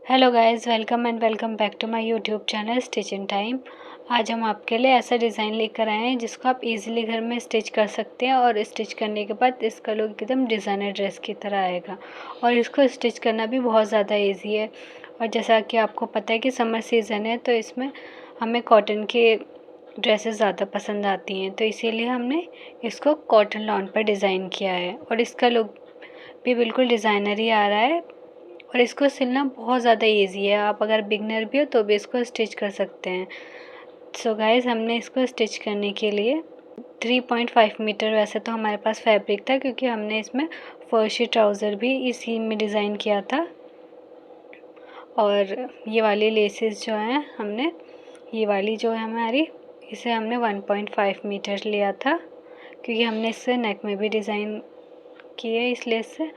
Hello guys, welcome back to my YouTube channel stitch in time. आज हम आपके लिए ऐसा डिज़ाइन लेकर आए हैं जिसको आप इजीली घर में स्टिच कर सकते हैं और स्टिच करने के बाद इसका लुक एकदम डिज़ाइनर ड्रेस की तरह आएगा। और इसको स्टिच करना भी बहुत ज़्यादा इजी है। और जैसा कि आपको पता है कि समर सीज़न है, तो इसमें हमें कॉटन के ड्रेसेस ज़्यादा पसंद आती हैं, तो इसीलिए हमने इसको कॉटन लॉन पर डिज़ाइन किया है। और इसका लुक भी बिल्कुल डिज़ाइनर ही आ रहा है और इसको सिलना बहुत ज़्यादा इजी है। आप अगर बिगनर भी हो तो भी इसको स्टिच कर सकते हैं। सो गाइस, हमने इसको स्टिच करने के लिए 3.5 मीटर वैसे तो हमारे पास फैब्रिक था, क्योंकि हमने इसमें फर्शी ट्राउज़र भी इसी में डिज़ाइन किया था। और ये वाली लेसेस जो हैं, हमने ये वाली जो है हमारी, इसे हमने 1.5 मीटर लिया था, क्योंकि हमने इससे नेक में भी डिज़ाइन की है इस लेस से।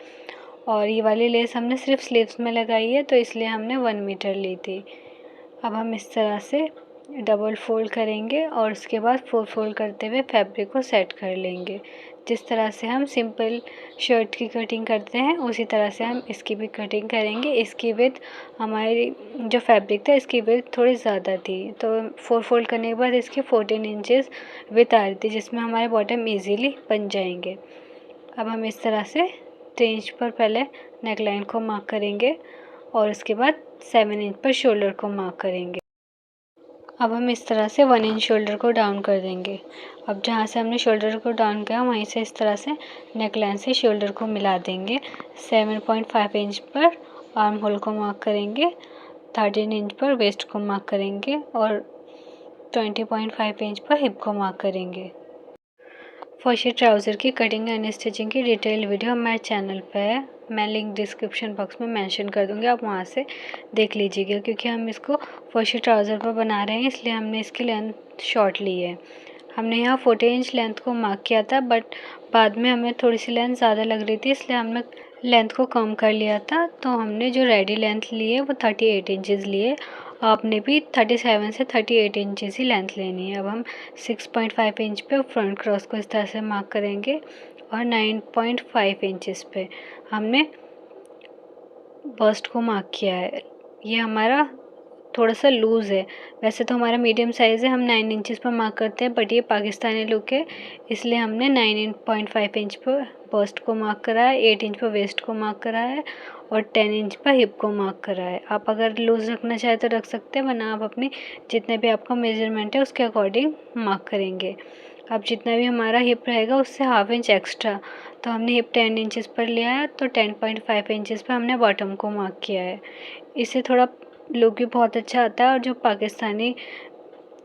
और ये वाली लेस हमने सिर्फ स्लीव्स में लगाई है, तो इसलिए हमने 1 मीटर ली थी। अब हम इस तरह से डबल फोल्ड करेंगे और उसके बाद 4 फोल्ड करते हुए फैब्रिक को सेट कर लेंगे। जिस तरह से हम सिंपल शर्ट की कटिंग करते हैं, उसी तरह से हम इसकी भी कटिंग करेंगे। इसकी विड्थ, हमारी जो फैब्रिक था इसकी विड्थ थोड़ी ज़्यादा थी, तो 4 फोल्ड करने के बाद इसकी 14 इंचेस विड्थ आ रही थी, जिसमें हमारे बॉटम ईजीली बन जाएंगे। अब हम इस तरह से 3 इंच पर पहले नेक लाइन को मार्क करेंगे और उसके बाद 7 इंच पर शोल्डर को मार्क करेंगे। अब हम इस तरह से 1 इंच शोल्डर को डाउन कर देंगे। अब जहाँ से हमने शोल्डर को डाउन किया, वहीं से इस तरह से नेक लाइन से शोल्डर को मिला देंगे। 7.5 इंच पर आर्म होल को मार्क करेंगे, 13 इंच पर वेस्ट को मार्क करेंगे और 20.5 इंच पर हिप को मार्क करेंगे। फर्शी ट्राउज़र की कटिंग एंड स्टिचिंग की डिटेल वीडियो हमारे चैनल पे है। मैं लिंक डिस्क्रिप्शन बॉक्स में मेंशन कर दूँगी, आप वहाँ से देख लीजिएगा। क्योंकि हम इसको फर्शी ट्राउज़र पर बना रहे हैं, इसलिए हमने इसकी लेंथ शॉर्ट ली है। हमने यहाँ 14 इंच लेंथ को मार्क किया था, बट बाद में हमें थोड़ी सी लेंथ ज़्यादा लग रही थी, इसलिए हमने लेंथ को कम कर लिया था। तो हमने जो रेडी लेंथ ली है वो 38 इंचज़ लिए। आपने भी 37 से 38 इंचज़ ही लेंथ लेनी है। अब हम 6.5 इंच पे फ्रंट क्रॉस को इस तरह से मार्क करेंगे और 9.5 इंचज़ पे हमने बस्ट को मार्क किया है। ये हमारा थोड़ा सा लूज़ है, वैसे तो हमारा मीडियम साइज़ है, हम 9 इंचज़ पर मार्क करते हैं, बट ये पाकिस्तानी लुक है, इसलिए हमने 9.5 इंच पर बस्ट को मार्क करा है, 8 इंच पर वेस्ट को मार्क करा है और 10 इंच पर हिप को मार्क करा है। आप अगर लूज़ रखना चाहे तो रख सकते हैं, वरना आप अपनी जितने भी आपका मेजरमेंट है उसके अकॉर्डिंग मार्क करेंगे। अब जितना भी हमारा हिप रहेगा उससे हाफ इंच एक्स्ट्रा, तो हमने हिप 10 इंचज़ पर लिया है, तो 10.5 इंचज़ पर हमने बॉटम को मार्क किया है। इससे थोड़ा लुक भी बहुत अच्छा आता है। और जो पाकिस्तानी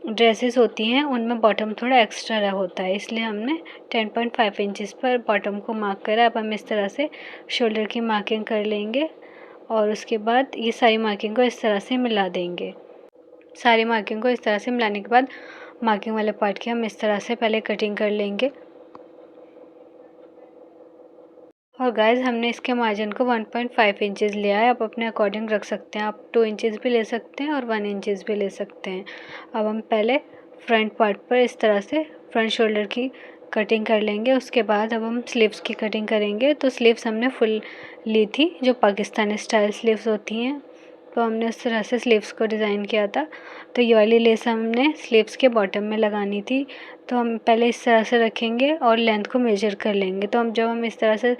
ड्रेसेस होती हैं उनमें बॉटम थोड़ा एक्स्ट्रा होता है, इसलिए हमने 10.5 इंचज़ पर बॉटम को मार्क करा। अब हम इस तरह से शोल्डर की मार्किंग कर लेंगे और उसके बाद ये सारी मार्किंग को इस तरह से मिला देंगे। सारी मार्किंग को इस तरह से मिलाने के बाद मार्किंग वाले पार्ट की हम इस तरह से पहले कटिंग कर लेंगे। और गाइस, हमने इसके मार्जिन को 1.5 इंचज़ लिया है। आप अपने अकॉर्डिंग रख सकते हैं, आप 2 इंचज़ भी ले सकते हैं और 1 इंचज़ भी ले सकते हैं। अब हम पहले फ्रंट पार्ट पर इस तरह से फ्रंट शोल्डर की कटिंग कर लेंगे। उसके बाद अब हम स्लीव्स की कटिंग करेंगे। तो स्लीव्स हमने फुल ली थी, जो पाकिस्तानी स्टाइल स्लीव्स होती हैं, तो हमने उस तरह से स्लीव्स को डिज़ाइन किया था। तो ये वाली लेस हमने स्लीव्स के बॉटम में लगानी थी, तो हम पहले इस तरह से रखेंगे और लेंथ को मेजर कर लेंगे। तो जब हम इस तरह से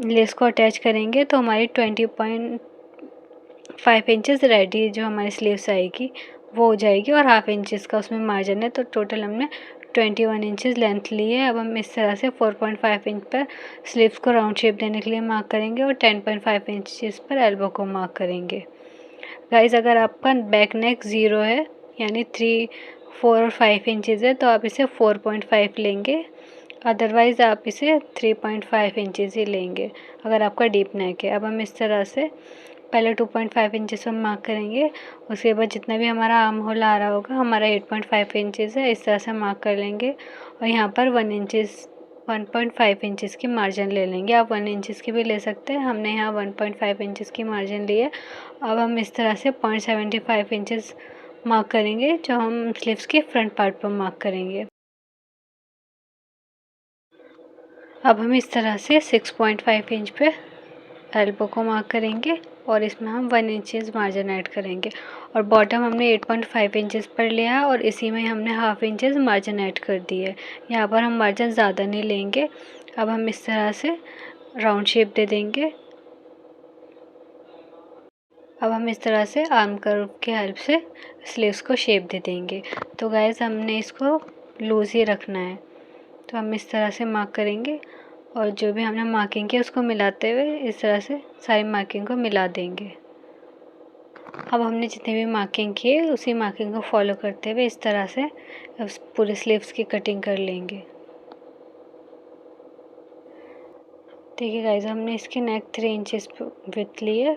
लेस को अटैच करेंगे तो हमारी 20.5 इंचज़ रेडी जो हमारी स्लीव्स आएगी वो हो जाएगी, और हाफ इंचज़ का उसमें मार्जिन है, तो टोटल हमने 21 इंचज़ लेंथ ली है। अब हम इस तरह से 4.5 इंच पर स्लीव्स को राउंड शेप देने के लिए मार्क करेंगे और 10.5 इंचज़ पर एल्बो को मार्क करेंगे। गाइस, अगर आपका बैक नेक 0 है, यानी 3, 4 और 5 इंचज़ है, तो आप इसे 4.5 लेंगे। अदरवाइज़ आप इसे 3.5 इंचज़ ही लेंगे अगर आपका डीप नेक है। अब हम इस तरह से पहले 2.5 इंचज़ पर मार्क करेंगे। उसके बाद जितना भी हमारा आर्म होल आ रहा होगा, हमारा 8.5 इंचज़ है, इस तरह से मार्क कर लेंगे और यहाँ पर 1.5 इंचज़ की मार्जिन ले लेंगे। आप 1 इंचज़ की भी ले सकते हैं, हमने यहाँ 1.5 इंचज़ की मार्जिन ली है। अब हम इस तरह से 0.75 इंचज़ मार्क करेंगे, जो हम स्लीव्स के फ्रंट पार्ट पर मार्क करेंगे। अब हम इस तरह से 6.5 इंच पे एल्बो को मार्क करेंगे और इसमें हम 1 इंचेस मार्जिन ऐड करेंगे। और बॉटम हमने 8.5 इंचेस पर लिया है और इसी में हमने हाफ इंचेस मार्जिन ऐड कर दी है। यहाँ पर हम मार्जिन ज़्यादा नहीं लेंगे। अब हम इस तरह से राउंड शेप दे देंगे। अब हम इस तरह से आर्म कर्व की हेल्प से स्लीव्स को शेप दे देंगे। तो गाइस हमने इसको लूज़ ही रखना है। तो हम इस तरह से मार्क करेंगे और जो भी हमने मार्किंग की उसको मिलाते हुए इस तरह से सारी मार्किंग को मिला देंगे। अब हमने जितने भी मार्किंग किए उसी मार्किंग को फॉलो करते हुए इस तरह से पूरे स्लीव्स की कटिंग कर लेंगे। देखिए गाइस, हमने इसकी नेक 3 इंचेस विड्थ ली है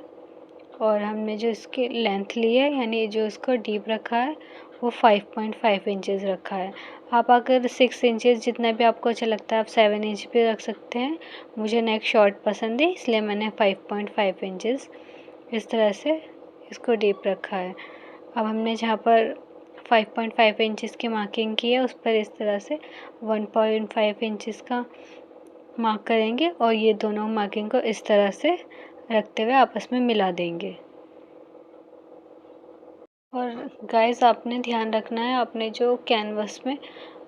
और हमने जो इसकी लेंथ ली है यानी जो इसको डीप रखा है वो 5.5 इंचेस रखा है। आप अगर 6 इंचेस जितना भी आपको अच्छा लगता है आप 7 इंच भी रख सकते हैं। मुझे नेक शॉर्ट पसंद है इसलिए मैंने 5.5 इंचेस इस तरह से इसको डीप रखा है। अब हमने जहाँ पर 5.5 इंचेस की मार्किंग की है उस पर इस तरह से 1.5 इंचेस का मार्क करेंगे और ये दोनों मार्किंग को इस तरह से रखते हुए आपस में मिला देंगे। और गाइस आपने ध्यान रखना है, अपने जो कैनवस में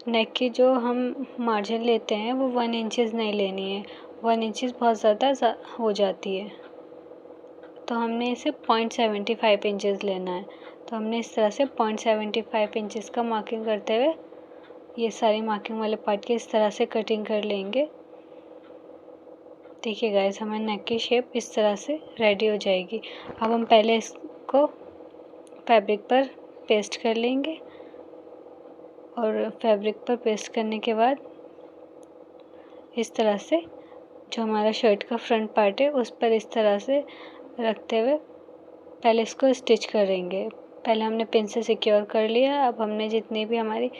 नेक की जो हम मार्जिन लेते हैं वो 1 इंचेस नहीं लेनी है। 1 इंचेस बहुत ज़्यादा हो जाती है, तो हमने इसे 0.75 इंचेस लेना है। तो हमने इस तरह से 0.75 इंचेस का मार्किंग करते हुए ये सारी मार्किंग वाले पार्ट की इस तरह से कटिंग कर लेंगे। देखिए गाइस, हमारे नेक की शेप इस तरह से रेडी हो जाएगी। अब हम पहले इसको फैब्रिक पर पेस्ट कर लेंगे और फैब्रिक पर पेस्ट करने के बाद इस तरह से जो हमारा शर्ट का फ्रंट पार्ट है उस पर इस तरह से रखते हुए पहले इसको स्टिच करेंगे। पहले हमने पिन से सिक्योर कर लिया। अब हमने जितनी भी हमारी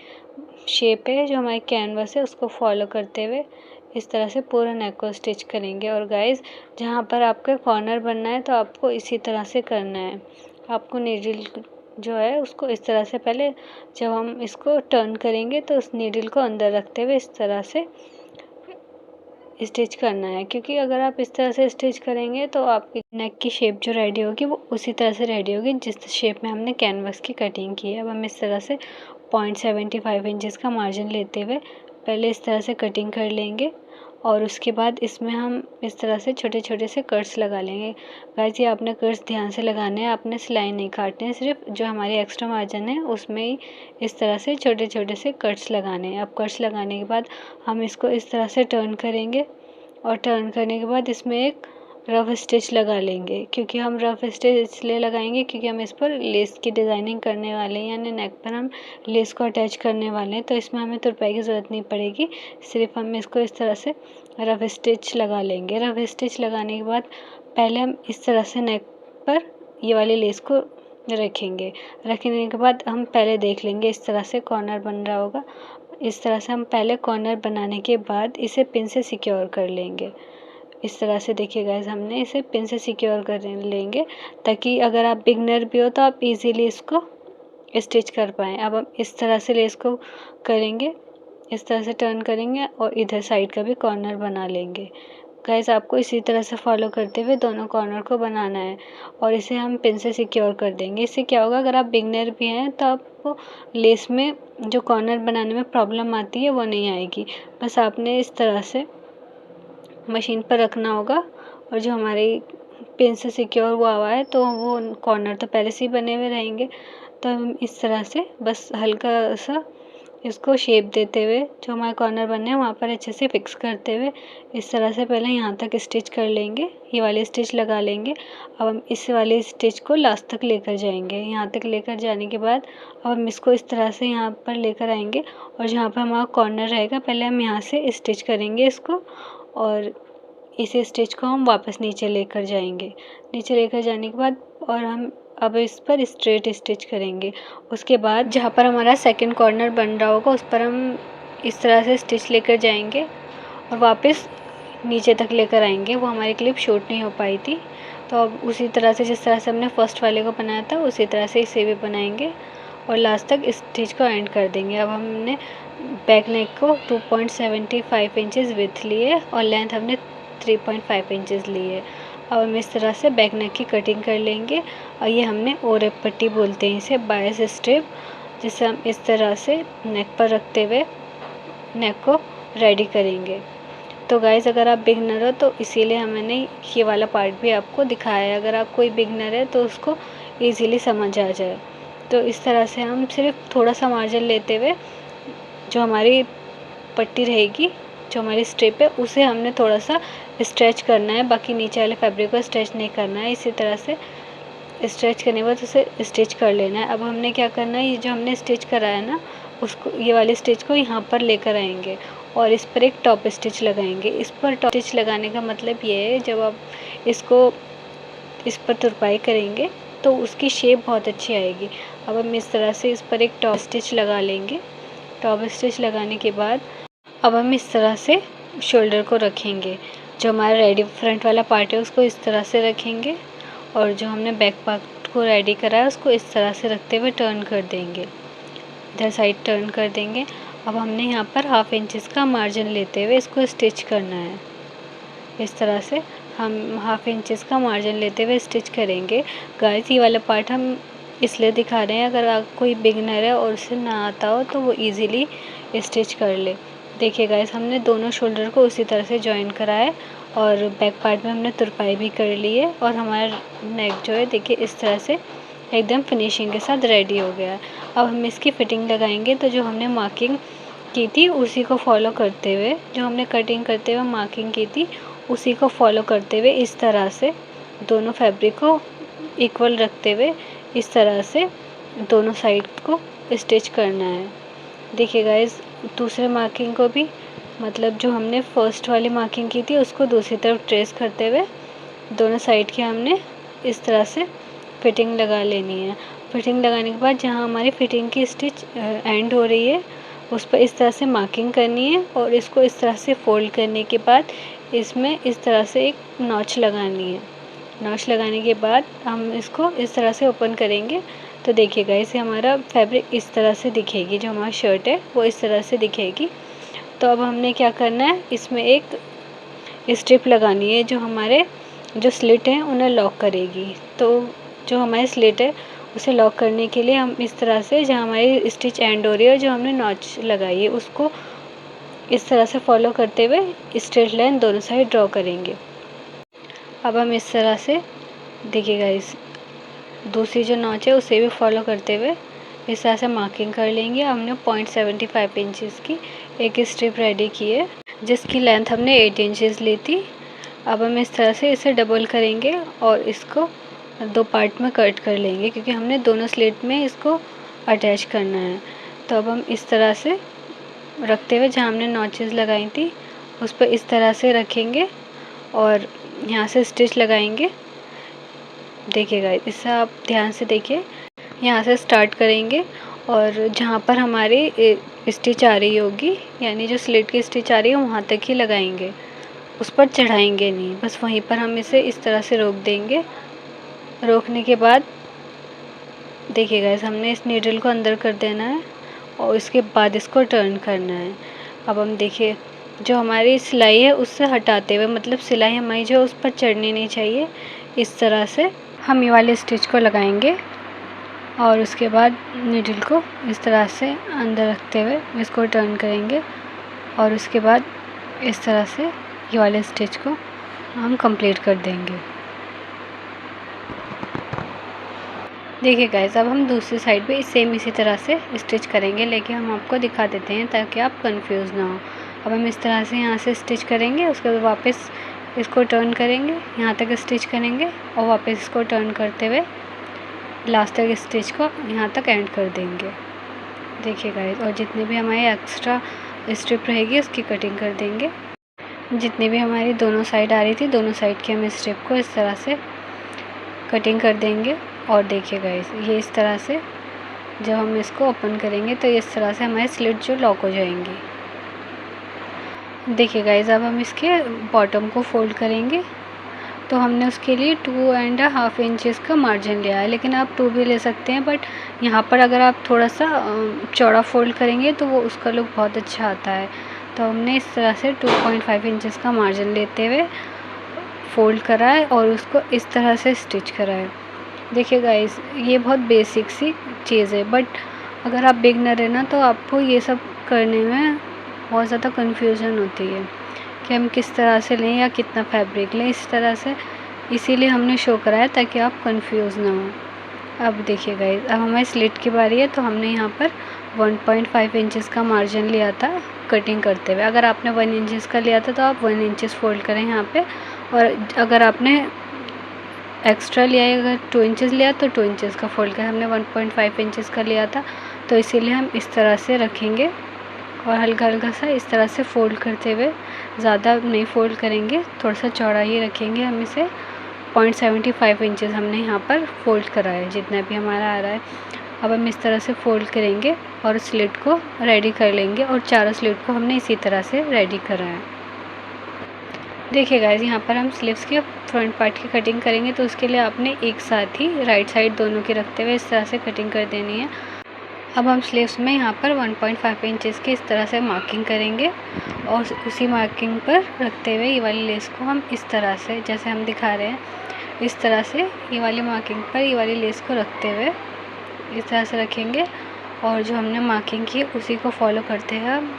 शेप है जो हमारी कैनवस है उसको फॉलो करते हुए इस तरह से पूरा नेक को स्टिच करेंगे। और गाइस, जहाँ पर आपका कॉर्नर बनना है तो आपको इसी तरह से करना है। आपको नीडल जो है उसको इस तरह से पहले जब हम इसको टर्न करेंगे तो उस नीडल को अंदर रखते हुए इस तरह से स्टिच करना है, क्योंकि अगर आप इस तरह से स्टिच करेंगे तो आपकी नेक की शेप जो रेडी होगी वो उसी तरह से रेडी होगी जिस शेप में हमने कैनवस की कटिंग की है। अब हम इस तरह से 0.75 इंचेस का मार्जिन लेते हुए पहले इस तरह से कटिंग कर लेंगे और उसके बाद इसमें हम इस तरह से छोटे छोटे से कट्स लगा लेंगे। गाइस, ये आपने कट्स ध्यान से लगाने हैं, आपने सिलाई नहीं काटने हैं, सिर्फ जो हमारी एक्स्ट्रा मार्जिन है उसमें ही इस तरह से छोटे छोटे से कट्स लगाने हैं। अब कट्स लगाने के बाद हम इसको इस तरह से टर्न करेंगे और टर्न करने के बाद इसमें एक रफ स्टिच लगा लेंगे। क्योंकि हम रफ स्टिच इसलिए लगाएंगे क्योंकि हम इस पर लेस की डिज़ाइनिंग करने वाले हैं, यानी नेक पर हम लेस को अटैच करने वाले हैं, तो इसमें हमें तुरपाई की ज़रूरत नहीं पड़ेगी। सिर्फ हम इसको इस तरह से रफ स्टिच लगा लेंगे। रफ स्टिच लगाने के बाद पहले हम इस तरह से नेक पर ये वाली लेस को रखेंगे। रखने के बाद हम पहले देख लेंगे इस तरह से कॉर्नर बन रहा होगा। इस तरह से हम पहले कॉर्नर बनाने के बाद इसे पिन से सिक्योर कर लेंगे। इस तरह से देखिए गाइस, हमने इसे पिन से सिक्योर कर लेंगे ताकि अगर आप बिगनर भी हो तो आप इजीली इसको स्टिच कर पाएँ। अब हम इस तरह से लेस को करेंगे, इस तरह से टर्न करेंगे और इधर साइड का भी कॉर्नर बना लेंगे। गाइस, आपको इसी तरह से फॉलो करते हुए दोनों कॉर्नर को बनाना है और इसे हम पिन से सिक्योर कर देंगे। इससे क्या होगा, अगर आप बिगनर भी हैं तो आपको लेस में जो कॉर्नर बनाने में प्रॉब्लम आती है वो नहीं आएगी। बस आपने इस तरह से मशीन पर रखना होगा और जो हमारी पिन से सिक्योर हुआ हुआ है तो वो कॉर्नर तो पहले से ही बने हुए रहेंगे। तो हम इस तरह से बस हल्का सा इसको शेप देते हुए जो हमारे कॉर्नर बनने हैं वहाँ पर अच्छे से फिक्स करते हुए इस तरह से पहले यहाँ तक स्टिच कर लेंगे, ये वाली स्टिच लगा लेंगे। अब हम इस वाली स्टिच को लास्ट तक लेकर जाएंगे। यहाँ तक लेकर जाने के बाद अब हम इसको इस तरह से यहाँ पर लेकर आएंगे और जहाँ पर हमारा कॉर्नर रहेगा पहले हम यहाँ से स्टिच करेंगे इसको और इस स्टिच को हम वापस नीचे लेकर जाएंगे। नीचे लेकर जाने के बाद और हम अब इस पर स्ट्रेट स्टिच करेंगे। उसके बाद जहाँ पर हमारा सेकंड कॉर्नर बन रहा होगा उस पर हम इस तरह से स्टिच लेकर जाएंगे और वापस नीचे तक लेकर आएंगे। वो हमारी क्लिप शूट नहीं हो पाई थी, तो अब उसी तरह से जिस तरह से हमने फर्स्ट वाले को बनाया था उसी तरह से इसे भी बनाएंगे और लास्ट तक स्टिच को एंड कर देंगे। अब हमने बैक नेक को 2.75 इंचेस विड्थ लिए और लेंथ हमने 3.5 इंचेस ली है। अब हम इस तरह से बैक नेक की कटिंग कर लेंगे। और ये हमने ओरेप पट्टी बोलते हैं इसे, बायस स्ट्रिप, जिसे हम इस तरह से नेक पर रखते हुए नेक को रेडी करेंगे। तो गाइज़ अगर आप बिगनर हो तो इसीलिए मैंने ये वाला पार्ट भी आपको दिखाया है। अगर आप कोई बिगनर है तो उसको ईज़िली समझ आ जाए। तो इस तरह से हम सिर्फ थोड़ा सा मार्जिन लेते हुए जो हमारी पट्टी रहेगी, जो हमारी स्ट्रिप है, उसे हमने थोड़ा सा स्ट्रेच करना है। बाकी नीचे वाले फैब्रिक को स्ट्रेच नहीं करना है। इसी तरह से स्ट्रेच करने के बाद उसे स्टिच कर लेना है। अब हमने क्या करना है, ये जो हमने स्टिच करा है ना, उसको, ये वाली स्टिच को यहाँ पर लेकर आएंगे और इस पर एक टॉप स्टिच लगाएंगे। इस पर टॉप स्टिच लगाने का मतलब ये है, जब आप इसको इस पर तुरपाई करेंगे तो उसकी शेप बहुत अच्छी आएगी। अब हम इस तरह से इस पर एक टॉप स्टिच लगा लेंगे। टॉप स्टिच लगाने के बाद अब हम इस तरह से शोल्डर को रखेंगे। जो हमारा रेडी फ्रंट वाला पार्ट है उसको इस तरह से रखेंगे और जो हमने बैक पार्ट को रेडी करा है उसको इस तरह से रखते हुए टर्न कर देंगे, इधर साइड टर्न कर देंगे। अब हमने यहाँ पर हाफ इंचेस का मार्जिन लेते हुए इसको स्टिच करना है। इस तरह से हम हाफ इंचेस का मार्जिन लेते हुए स्टिच करेंगे। गाइस ये वाला पार्ट हम इसलिए दिखा रहे हैं, अगर आप कोई बिगनर है और उसे ना आता हो तो वो इजीली स्टिच कर ले। देखिए गाइस, हमने दोनों शोल्डर को उसी तरह से जॉइन करा है और बैक पार्ट में हमने तुरपाई भी कर ली है और हमारा नेक जो है देखिए इस तरह से एकदम फिनिशिंग के साथ रेडी हो गया है। अब हम इसकी फिटिंग लगाएंगे। तो जो हमने मार्किंग की थी उसी को फॉलो करते हुए, जो हमने कटिंग करते हुए मार्किंग की थी उसी को फॉलो करते हुए इस तरह से दोनों फैब्रिक को इक्वल रखते हुए इस तरह से दोनों साइड को स्टिच करना है। देखिए गाइस, दूसरे मार्किंग को भी, मतलब जो हमने फर्स्ट वाली मार्किंग की थी उसको दूसरी तरफ ट्रेस करते हुए दोनों साइड की हमने इस तरह से फिटिंग लगा लेनी है। फिटिंग लगाने के बाद जहाँ हमारी फिटिंग की स्टिच एंड हो रही है उस पर इस तरह से मार्किंग करनी है और इसको इस तरह से फोल्ड करने के बाद इसमें इस तरह से एक नॉच लगानी है। नॉच लगाने के बाद हम इसको इस तरह से ओपन करेंगे। तो देखिएगा, इसे हमारा फैब्रिक इस तरह से दिखेगी, जो हमारी शर्ट है वो इस तरह से दिखेगी। तो अब हमने क्या करना है, इसमें एक स्ट्रिप लगानी है जो हमारे जो स्लिट हैं उन्हें लॉक करेगी। तो जो हमारी स्लिट है उसे लॉक करने के लिए हम इस तरह से, जहाँ हमारी स्टिच एंड हो रही है, जो हमने नॉच लगाई है उसको इस तरह से फॉलो करते हुए स्ट्रेट लाइन दोनों साइड ड्रॉ करेंगे। अब हम इस तरह से, देखिएगा, इस दूसरी जो नॉच है उसे भी फॉलो करते हुए इस तरह से मार्किंग कर लेंगे। हमने 0.75 इंचज़ की एक स्ट्रिप रेडी की है जिसकी लेंथ हमने 8 इंचज़ ली थी। अब हम इस तरह से इसे डबल करेंगे और इसको दो पार्ट में कट कर लेंगे क्योंकि हमने दोनों स्लिट में इसको अटैच करना है। तो अब हम इस तरह से रखते हुए जहाँ हमने नॉचेस लगाई थी उस पर इस तरह से रखेंगे और यहाँ से स्टिच लगाएंगे। देखिएगा, इसे आप ध्यान से देखिए, यहाँ से स्टार्ट करेंगे और जहाँ पर हमारी स्टिच आ रही होगी, यानी जो स्लिट की स्टिच आ रही है वहाँ तक ही लगाएंगे, उस पर चढ़ाएंगे नहीं, बस वहीं पर हम इसे इस तरह से रोक देंगे। रोकने के बाद देखिएगा, हमने इस नीडल को अंदर कर देना है और इसके बाद इसको टर्न करना है। अब हम देखिए, जो हमारी सिलाई है उससे हटाते हुए, मतलब सिलाई हमारी जो उस पर चढ़नी नहीं चाहिए, इस तरह से हम ये वाले स्टिच को लगाएंगे और उसके बाद नीडल को इस तरह से अंदर रखते हुए इसको टर्न करेंगे और उसके बाद इस तरह से ये वाले स्टिच को हम कंप्लीट कर देंगे। देखिए गाइस, अब हम दूसरी साइड भी सेम इसी तरह से स्टिच करेंगे, लेकिन हम आपको दिखा देते हैं ताकि आप कंफ्यूज ना हो। अब हम इस तरह से यहाँ से स्टिच करेंगे, उसके बाद वापस इसको टर्न करेंगे, यहाँ तक स्टिच करेंगे और वापस इसको टर्न करते हुए लास्ट तक स्टिच को यहाँ तक एंड कर देंगे। देखिए गाइस, और जितनी भी हमारी एक्स्ट्रा स्ट्रिप रहेगी उसकी कटिंग कर देंगे। जितनी भी हमारी दोनों साइड आ रही थी, दोनों साइड की हम स्ट्रिप को इस तरह से कटिंग कर देंगे। और देखिए गाइस, ये इस तरह से जब हम इसको ओपन करेंगे तो इस तरह से हमारी स्लिट जो लॉक हो जाएंगी। देखिए गाइस, अब हम इसके बॉटम को फोल्ड करेंगे। तो हमने उसके लिए 2.5 इंचज़ का मार्जिन लिया है, लेकिन आप 2 भी ले सकते हैं, बट यहाँ पर अगर आप थोड़ा सा चौड़ा फोल्ड करेंगे तो वो उसका लुक बहुत अच्छा आता है। तो हमने इस तरह से 2.5 इंचज़ का मार्जिन लेते हुए फ़ोल्ड करा है और उसको इस तरह से स्टिच करा है। देखिए गाइस, ये बहुत बेसिक सी चीज़ है, बट अगर आप बिगनर है ना तो आपको ये सब करने में बहुत ज़्यादा कन्फ्यूज़न होती है कि हम किस तरह से लें या कितना फैब्रिक लें, इस तरह से। इसीलिए हमने शो कराया ताकि आप कंफ्यूज ना हो। अब देखिए गाइस, अब हमारी स्लिट की बारी है, तो हमने यहाँ पर 1.5 इंचेस का मार्जिन लिया था कटिंग करते हुए। अगर आपने 1 इंचेस का लिया था तो आप 1 इंचेस फ़ोल्ड करें यहाँ पे, और अगर आपने एक्स्ट्रा लिया है, अगर 2 इंचेस लिया तो 2 इंचेस का फ़ोल्ड करें। हमने 1.5 इंचेस का लिया था, तो इसीलिए हम इस तरह से रखेंगे और हल्का हल्का सा इस तरह से फ़ोल्ड करते हुए, ज़्यादा नहीं फ़ोल्ड करेंगे, थोड़ा सा चौड़ा ही रखेंगे। हम इसे 0.75 इंचेस हमने यहाँ पर फ़ोल्ड करा है, जितना भी हमारा आ रहा है। अब हम इस तरह से फ़ोल्ड करेंगे और स्लिट को रेडी कर लेंगे, और चारों स्लिट को हमने इसी तरह से रेडी करा है। देखिए गाइस, यहाँ पर हम स्लीव्स के फ्रंट पार्ट की कटिंग करेंगे, तो उसके लिए आपने एक साथ ही राइट साइड दोनों की रखते हुए इस तरह से कटिंग कर देनी है। अब हम स्लीव्स में यहाँ पर 1.5 इंचेस की इस तरह से मार्किंग करेंगे, और उसी मार्किंग पर रखते हुए ये वाली लेस को हम इस तरह से, जैसे हम दिखा रहे हैं, इस तरह से ये वाली मार्किंग पर ये वाली लेस को रखते हुए इस तरह से रखेंगे, और जो हमने मार्किंग की उसी को फॉलो करते हुए हम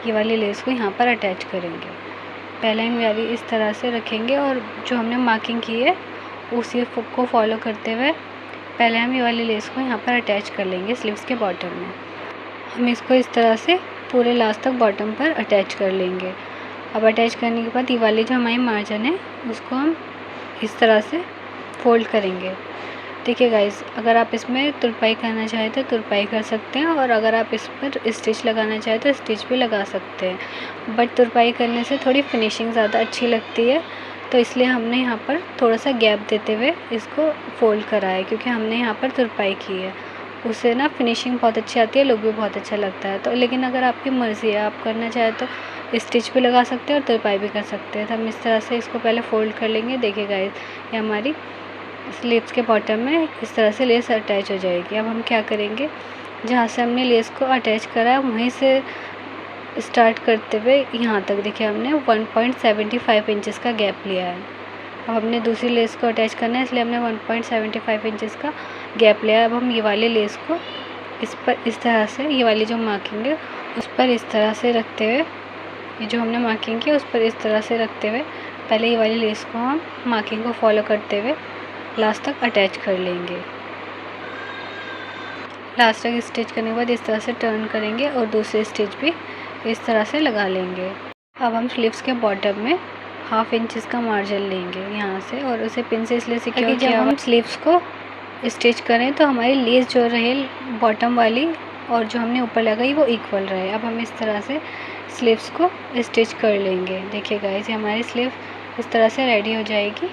ये वाली लेस को यहाँ पर अटैच करेंगे। पहले हम वाली इस तरह से रखेंगे, और जो हमने मार्किंग की है उसी को फॉलो करते हुए पहले हम ये वाली लेस को यहाँ पर अटैच कर लेंगे स्लीव्स के बॉटम में। हम इसको इस तरह से पूरे लास्ट तक बॉटम पर अटैच कर लेंगे। अब अटैच करने के बाद ये वाली जो हमारी मार्जिन है उसको हम इस तरह से फोल्ड करेंगे। देखिए गाइस, अगर आप इसमें तुरपाई करना चाहें तो तुरपाई कर सकते हैं, और अगर आप इस पर स्टिच लगाना चाहें तो स्टिच भी लगा सकते हैं, बट तुरपाई करने से थोड़ी फिनिशिंग ज़्यादा अच्छी लगती है, तो इसलिए हमने यहाँ पर थोड़ा सा गैप देते हुए इसको फोल्ड करा है, क्योंकि हमने यहाँ पर तुरपाई की है। उससे ना फिनिशिंग बहुत अच्छी आती है, लुक भी बहुत अच्छा लगता है। तो लेकिन अगर आपकी मर्ज़ी है, आप करना चाहें तो स्टिच भी लगा सकते हैं और तुरपाई भी कर सकते हैं। तो हम इस तरह से इसको पहले फ़ोल्ड कर लेंगे। देखिए गाइस, ये हमारी स्लीव्स के बॉटम में इस तरह से लेस अटैच हो जाएगी। अब हम क्या करेंगे, जहाँ से हमने लेस को अटैच करा है वहीं से स्टार्ट करते हुए यहाँ तक देखिए हमने 1.75 इंचेस का गैप लिया है। अब हमने दूसरी लेस को अटैच करना है, इसलिए हमने 1.75 इंचेस का गैप लिया है। अब हम ये वाले लेस को इस पर इस तरह से, ये वाली जो मार्किंग है उस पर इस तरह से रखते हुए, ये जो हमने मार्किंग की उस पर इस तरह से रखते हुए पहले ये वाली लेस को हम मार्किंग को फॉलो करते हुए लास्ट तक अटैच कर लेंगे। लास्ट तक स्टिच करने के बाद इस तरह से टर्न करेंगे और दूसरी स्टिच भी इस तरह से लगा लेंगे। अब हम स्लीव्स के बॉटम में 1/2 इंचेस का मार्जिन लेंगे यहाँ से, और उसे पिन से इसलिए सिक्योर किया। जब हम स्लीव्स को स्टिच करें तो हमारी लेस जो रहे बॉटम वाली और जो हमने ऊपर लगाई वो इक्वल रहे। अब हम इस तरह से स्लीव्स को स्टिच कर लेंगे। देखिए गाइस, हमारी स्लीव इस तरह से रेडी हो जाएगी।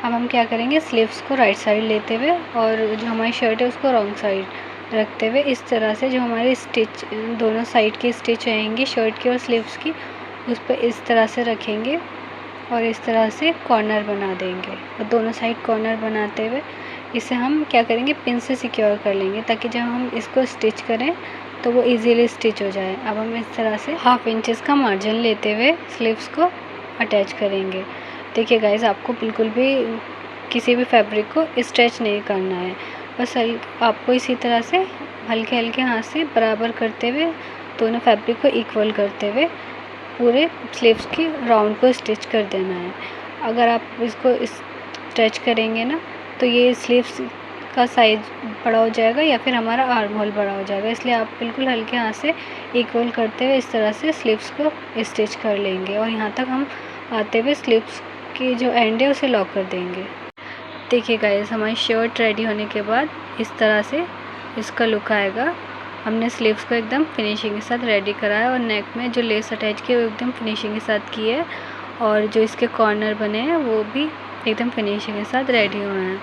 अब हम क्या करेंगे, स्लीव्स को राइट साइड लेते हुए और जो हमारी शर्ट है उसको रॉन्ग साइड रखते हुए इस तरह से जो हमारी स्टिच दोनों साइड की स्टिच रहेंगी शर्ट की और स्लीव्स की, उस पर इस तरह से रखेंगे और इस तरह से कॉर्नर बना देंगे। और दोनों साइड कॉर्नर बनाते हुए इसे हम क्या करेंगे, पिन से सिक्योर कर लेंगे, ताकि जब हम इसको स्टिच करें तो वो इजीली स्टिच हो जाए। अब हम इस तरह से 1/2 इंचेस का मार्जिन लेते हुए स्लीव्स को अटैच करेंगे। देखिए गाइस, आपको बिल्कुल भी किसी भी फैब्रिक को स्ट्रेच नहीं करना है, बस आपको इसी तरह से हल्के हल्के हाथ से बराबर करते हुए दोनों फैब्रिक को इक्वल करते हुए पूरे स्लीव्स की राउंड को स्टिच कर देना है। अगर आप इसको स्ट्रेच करेंगे ना तो ये स्लीव्स का साइज़ बड़ा हो जाएगा या फिर हमारा आर्म होल बड़ा हो जाएगा, इसलिए आप बिल्कुल हल्के हाथ से इक्वल करते हुए इस तरह से स्लीव्स को स्टिच कर लेंगे। और यहाँ तक हम आते हुए स्लीव्स की जो एंड है उसे लॉक कर देंगे। देखिए गाइस, हमारी शर्ट रेडी होने के बाद इस तरह से इसका लुक आएगा। हमने स्लीव्स को एकदम फिनिशिंग के साथ रेडी करा है और नेक में जो लेस अटैच की है वो एकदम फिनिशिंग के साथ की है, और जो इसके कॉर्नर बने हैं वो भी एकदम फिनिशिंग के साथ रेडी हुए हैं।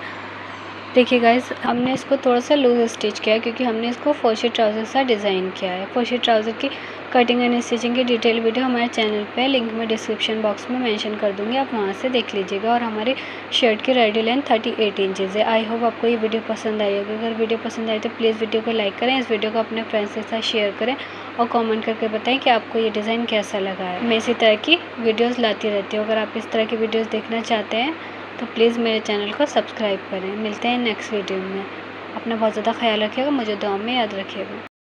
देखिए गाइस, हमने इसको थोड़ा सा लूज स्टिच किया है क्योंकि हमने इसको फर्शी ट्राउज़र सा डिज़ाइन किया है। फर्शी ट्राउज़र की कटिंग एंड स्टिचिंग की डिटेल वीडियो हमारे चैनल पे लिंक में डिस्क्रिप्शन बॉक्स में मेंशन कर दूंगी, आप वहां से देख लीजिएगा। और हमारे शर्ट की रेडी लेंथ 38 इंचज़ है। आई होप आपको ये वीडियो पसंद आई होगी। अगर वीडियो पसंद आई तो प्लीज़ वीडियो को लाइक करें, इस वीडियो को अपने फ्रेंड्स के साथ शेयर करें और कॉमेंट करके बताएँ कि आपको ये डिज़ाइन कैसा लगा है। मैं इसी तरह की वीडियोस लाती रहती हूँ। अगर आप इस तरह की वीडियोस देखना चाहते हैं तो प्लीज़ मेरे चैनल को सब्सक्राइब करें। मिलते हैं नेक्स्ट वीडियो में। अपना बहुत ज़्यादा ख्याल रखिएगा, मुझे दुआ में याद रखिएगा।